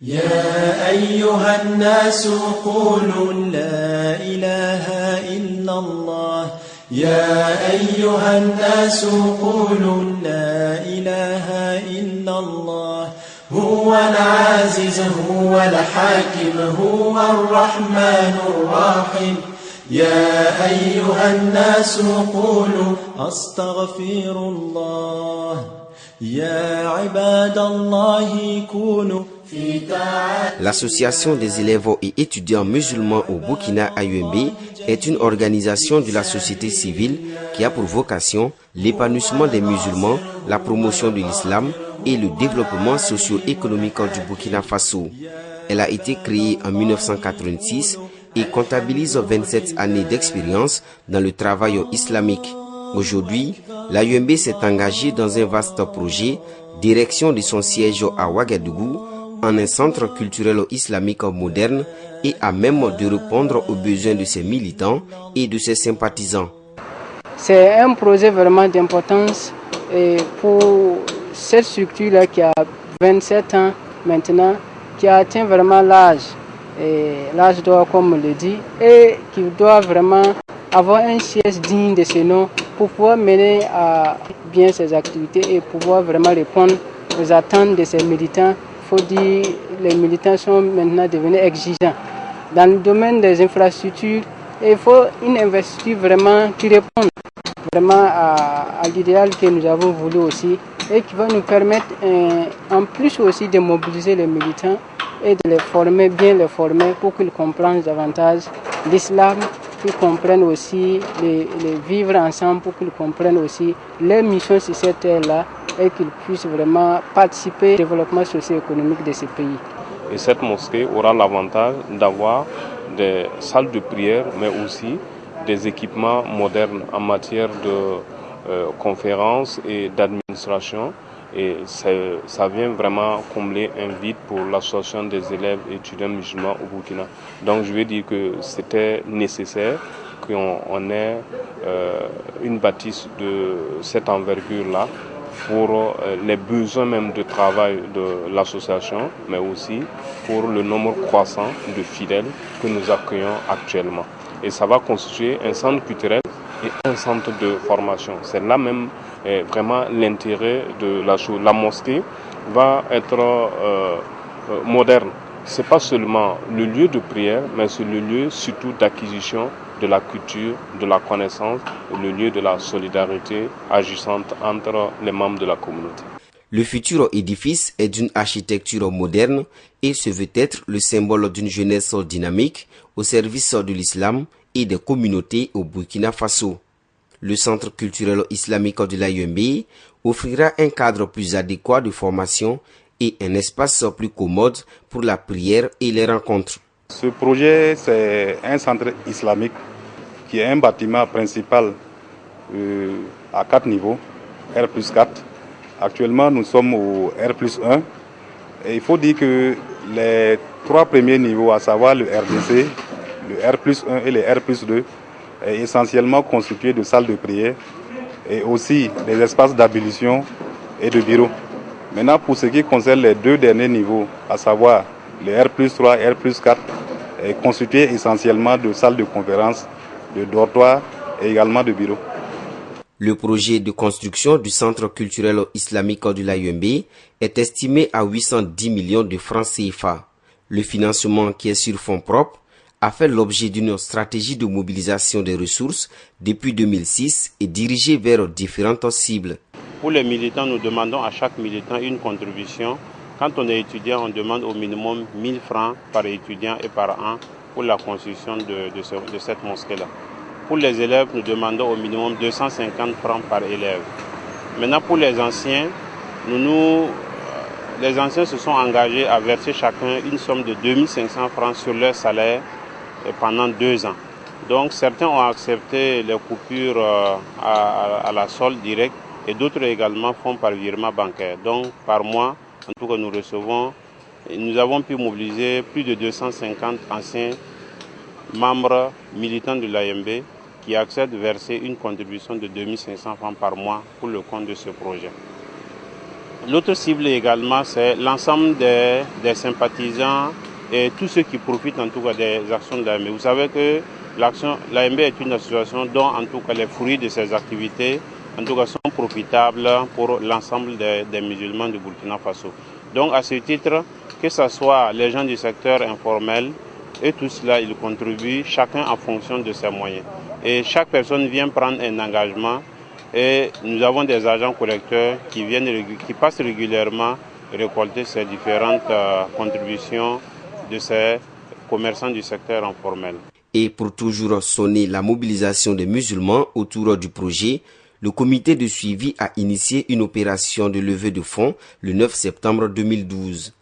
يا أيها الناس قولوا لا إله إلا الله يا أيها الناس قولوا لا إله إلا الله هو العزيز هو الحاكم هو الرحمن الرحيم يا أيها الناس قولوا أستغفر الله يا عباد الله كونوا. L'association des élèves et étudiants musulmans au Burkina AUMB est une organisation de la société civile qui a pour vocation l'épanouissement des musulmans, la promotion de l'islam et le développement socio-économique du Burkina Faso. Elle a été créée en 1986 et comptabilise 27 années d'expérience dans le travail islamique. Aujourd'hui, l'AUMB s'est engagée dans un vaste projet, direction de son siège à Ouagadougou, en un centre culturel islamique moderne et à même de répondre aux besoins de ses militants et de ses sympathisants. C'est un projet vraiment d'importance pour cette structure-là qui a 27 ans maintenant, qui a atteint vraiment l'âge d'or comme on le dit, et qui doit vraiment avoir un siège digne de ce nom pour pouvoir mener à bien ses activités et pouvoir vraiment répondre aux attentes de ses militants. Il faut dire que les militants sont maintenant devenus exigeants. Dans le domaine des infrastructures, il faut une investiture vraiment qui répond vraiment à l'idéal que nous avons voulu aussi et qui va nous permettre en plus aussi de mobiliser les militants et de les former, bien les former pour qu'ils comprennent davantage l'islam, qu'ils comprennent aussi les vivre ensemble, pour qu'ils comprennent aussi les missions sur cette terre-là et qu'ils puissent vraiment participer au développement socio-économique de ce pays. Et cette mosquée aura l'avantage d'avoir des salles de prière, mais aussi des équipements modernes en matière de conférences et d'administration. Et ça vient vraiment combler un vide pour l'association des élèves et étudiants musulmans au Burkina. Donc je veux dire que c'était nécessaire qu'on ait une bâtisse de cette envergure-là pour les besoins même de travail de l'association, mais aussi pour le nombre croissant de fidèles que nous accueillons actuellement. Et ça va constituer un centre culturel et un centre de formation. C'est là même vraiment l'intérêt de la chose. La mosquée va être moderne. Ce n'est pas seulement le lieu de prière, mais c'est le lieu surtout d'acquisition de la culture, de la connaissance, le lieu de la solidarité agissante entre les membres de la communauté. Le futur édifice est d'une architecture moderne et se veut être le symbole d'une jeunesse dynamique au service de l'islam et des communautés au Burkina Faso. Le centre culturel islamique de l'AUMB offrira un cadre plus adéquat de formation et un espace plus commode pour la prière et les rencontres. Ce projet, c'est un centre islamique qui est un bâtiment principal à 4 niveaux, R+4. Actuellement, nous sommes au R+1. Et il faut dire que les 3 premiers niveaux, à savoir le RDC, le R+1 et le R+2, est essentiellement constitué de salles de prière et aussi des espaces d'ablution et de bureaux. Maintenant, pour ce qui concerne les 2 derniers niveaux, à savoir le R+3 et R+4, est constitué essentiellement de salles de conférence, de dortoirs et également de bureaux. Le projet de construction du centre culturel islamique de l'AUMB est estimé à 810 millions de francs CFA. Le financement, qui est sur fonds propres, a fait l'objet d'une stratégie de mobilisation des ressources depuis 2006 et dirigée vers différentes cibles. Pour les militants, nous demandons à chaque militant une contribution. Quand on est étudiant, on demande au minimum 1000 francs par étudiant et par an pour la construction de cette mosquée-là. Pour les élèves, nous demandons au minimum 250 francs par élève. Maintenant, pour les anciens, les anciens se sont engagés à verser chacun une somme de 2500 francs sur leur salaire pendant 2 ans. Donc certains ont accepté les coupures à la solde directe et d'autres également font par virement bancaire. Donc par mois, en tout cas nous avons pu mobiliser plus de 250 anciens membres militants de l'AUMB qui acceptent de verser une contribution de 2500 francs par mois pour le compte de ce projet. L'autre cible également, c'est l'ensemble des sympathisants et tous ceux qui profitent en tout cas des actions de l'AMB. Vous savez que l'AMB est une association dont en tout cas les fruits de ses activités en tout cas sont profitables pour l'ensemble des musulmans du Burkina Faso. Donc à ce titre, que ce soit les gens du secteur informel et tout cela, ils contribuent chacun en fonction de ses moyens. Et chaque personne vient prendre un engagement et nous avons des agents collecteurs qui passent régulièrement récolter ces différentes contributions de ces commerçants du secteur informel. Et pour toujours sonner la mobilisation des musulmans autour du projet, le comité de suivi a initié une opération de levée de fonds le 9 septembre 2012.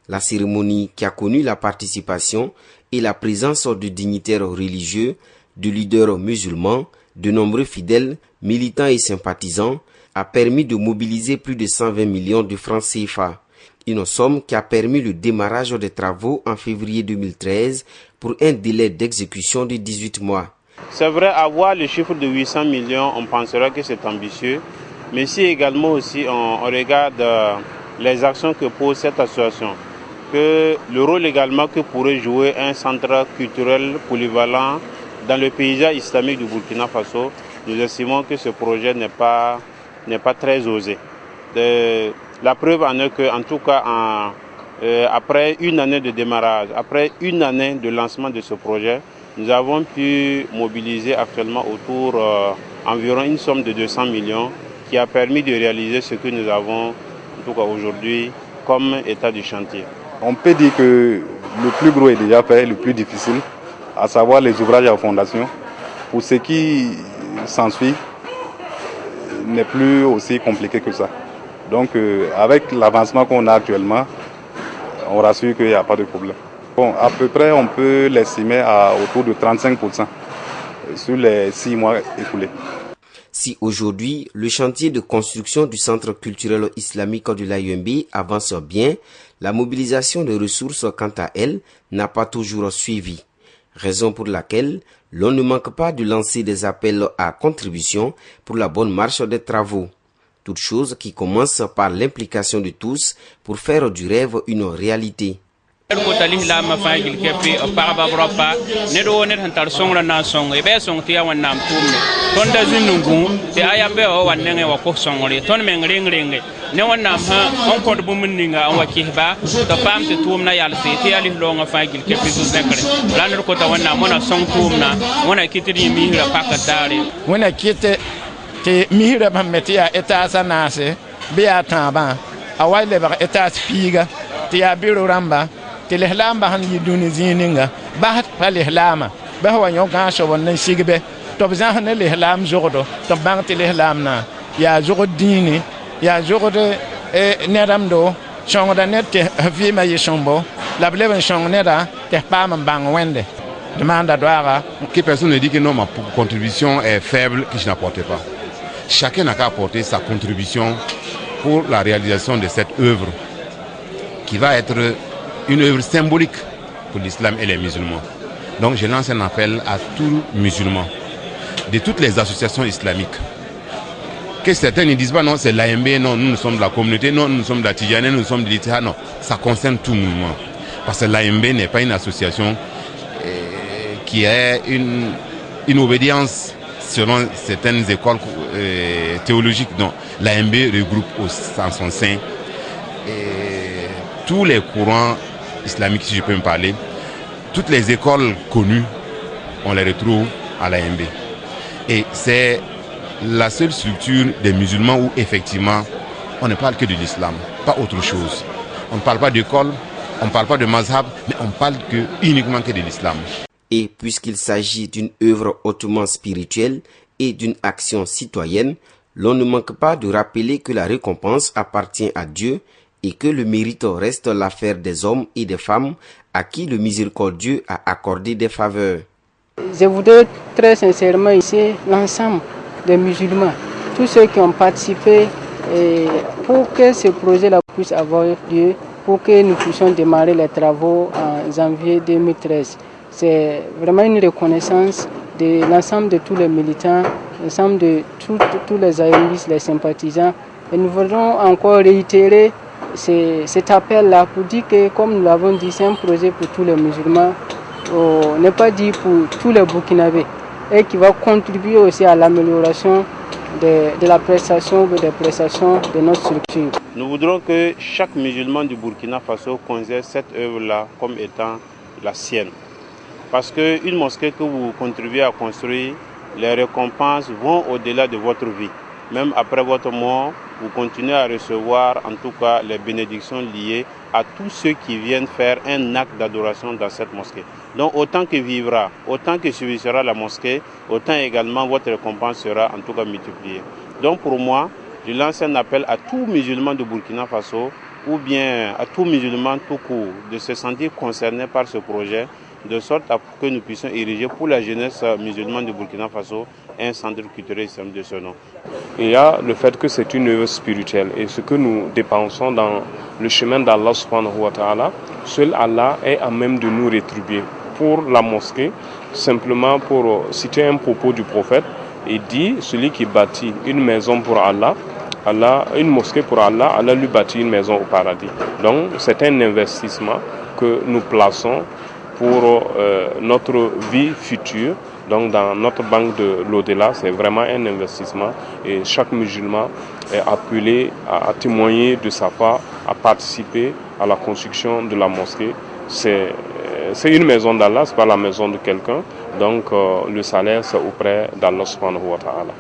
La cérémonie, qui a connu la participation et la présence de dignitaires religieux, de leaders musulmans, de nombreux fidèles, militants et sympathisants, a permis de mobiliser plus de 120 millions de francs CFA. Une somme qui a permis le démarrage des travaux en février 2013 pour un délai d'exécution de 18 mois. C'est vrai, avoir le chiffre de 800 millions, on pensera que c'est ambitieux, mais si également aussi on regarde les actions que pose cette association, que le rôle également que pourrait jouer un centre culturel polyvalent dans le paysage islamique du Burkina Faso, nous estimons que ce projet n'est pas très osé. La preuve en est qu'en tout cas, après une année de démarrage, après une année de lancement de ce projet, nous avons pu mobiliser actuellement autour environ une somme de 200 millions qui a permis de réaliser ce que nous avons en tout cas aujourd'hui comme état du chantier. On peut dire que le plus gros est déjà fait, le plus difficile, à savoir les ouvrages à fondation. Pour ce qui s'ensuit, n'est plus aussi compliqué que ça. Donc avec l'avancement qu'on a actuellement, on rassure qu'il n'y a pas de problème. Bon, à peu près, on peut l'estimer à autour de 35% sur les 6 mois écoulés. Si aujourd'hui, le chantier de construction du centre culturel islamique de l'AUMB avance bien, la mobilisation de ressources, quant à elle, n'a pas toujours suivi. Raison pour laquelle l'on ne manque pas de lancer des appels à contribution pour la bonne marche des travaux. Toute chose qui commence par l'implication de tous pour faire du rêve une réalité. te mihira bameti ya etasa nase biya tamba awai le ba etas piga te ya biro ramba te le lamba han yiduni zininga ba pa le lama ba wa nyoga so won sigbe to bizan han le lam jogodo to bang te le lam na ya jogo dini ya jogo de nedamdo chongoda nette fi ma yishombo la bleben chongneda te pa man bang wende demande à doara que personne ne dit que non ma contribution est faible que je n'apporte pas. Chacun n'a qu'à apporter sa contribution pour la réalisation de cette œuvre qui va être une œuvre symbolique pour l'islam et les musulmans. Donc je lance un appel à tous musulmans de toutes les associations islamiques. Que certains ne disent pas non, c'est l'AMB, non, nous sommes de la communauté, non, nous sommes de la Tidjane, nous sommes de l'Itihad, non. Ça concerne tout le mouvement. Parce que l'AMB n'est pas une association qui est une obédience selon certaines écoles théologiques. Donc l'AMB regroupe en son sein tous les courants islamiques, si je peux me parler. Toutes les écoles connues, on les retrouve à l'AMB. Et c'est la seule structure des musulmans où effectivement on ne parle que de l'islam, pas autre chose. On ne parle pas d'école, on ne parle pas de mazhab, mais on parle uniquement que de l'islam. Et puisqu'il s'agit d'une œuvre hautement spirituelle et d'une action citoyenne, l'on ne manque pas de rappeler que la récompense appartient à Dieu et que le mérite reste l'affaire des hommes et des femmes à qui le miséricordieux a accordé des faveurs. Je voudrais très sincèrement ici l'ensemble des musulmans, tous ceux qui ont participé pour que ce projet-là puisse avoir lieu, pour que nous puissions démarrer les travaux en janvier 2013. C'est vraiment une reconnaissance de l'ensemble de tous les militants, l'ensemble de tous les aïris, les sympathisants Et nous voudrons encore réitérer cet appel-là pour dire que, comme nous l'avons dit, c'est un projet pour tous les musulmans, on n'est pas dit pour tous les Burkinabés, et qui va contribuer aussi à l'amélioration de la prestation ou des prestations de notre structure. Nous voudrons que chaque musulman du Burkina Faso considère cette œuvre-là comme étant la sienne. Parce qu'une mosquée que vous contribuez à construire, les récompenses vont au-delà de votre vie. Même après votre mort, vous continuez à recevoir en tout cas les bénédictions liées à tous ceux qui viennent faire un acte d'adoration dans cette mosquée. Donc autant que vivra, autant que subsistera la mosquée, autant également votre récompense sera en tout cas multipliée. Donc pour moi, je lance un appel à tout musulman de Burkina Faso ou bien à tout musulman tout court de se sentir concerné par ce projet, de sorte à que nous puissions ériger pour la jeunesse musulmane de Burkina Faso un centre culturel islamique de ce nom. Il y a le fait que c'est une œuvre spirituelle et ce que nous dépensons dans le chemin d'Allah subhanahu wa ta'ala, seul Allah est à même de nous rétribuer. Pour la mosquée, simplement pour citer un propos du prophète, il dit, celui qui bâtit une maison pour Allah, une mosquée pour Allah, Allah lui bâtit une maison au paradis. Donc c'est un investissement que nous plaçons pour notre vie future. Donc dans notre banque de l'au-delà, c'est vraiment un investissement et chaque musulman est appelé à témoigner de sa part, à participer à la construction de la mosquée. C'est une maison d'Allah, ce n'est pas la maison de quelqu'un. Donc le salaire, c'est auprès d'Allah subhanahu wa ta'ala.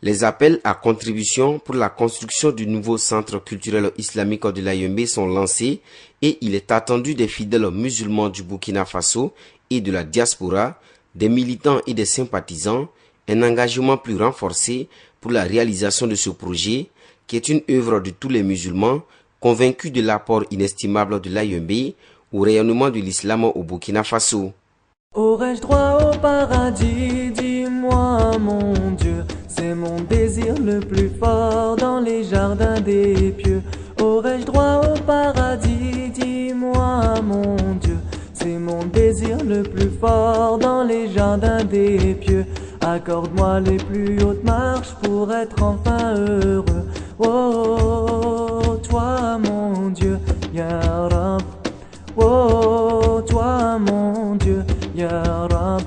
Les appels à contribution pour la construction du nouveau centre culturel islamique de l'Ayembe sont lancés et il est attendu des fidèles musulmans du Burkina Faso et de la diaspora, des militants et des sympathisants, un engagement plus renforcé pour la réalisation de ce projet qui est une œuvre de tous les musulmans convaincus de l'apport inestimable de l'Ayembe au rayonnement de l'islam au Burkina Faso. Aurais-je droit au paradis, dis-moi mon Dieu, c'est mon désir le plus fort dans les jardins des pieux. Aurais-je droit au paradis, dis-moi mon Dieu, c'est mon désir le plus fort dans les jardins des pieux. Accorde-moi les plus hautes marches pour être enfin heureux. Oh, toi mon Dieu, Ya Rab. Oh, toi mon Dieu, Ya Rab.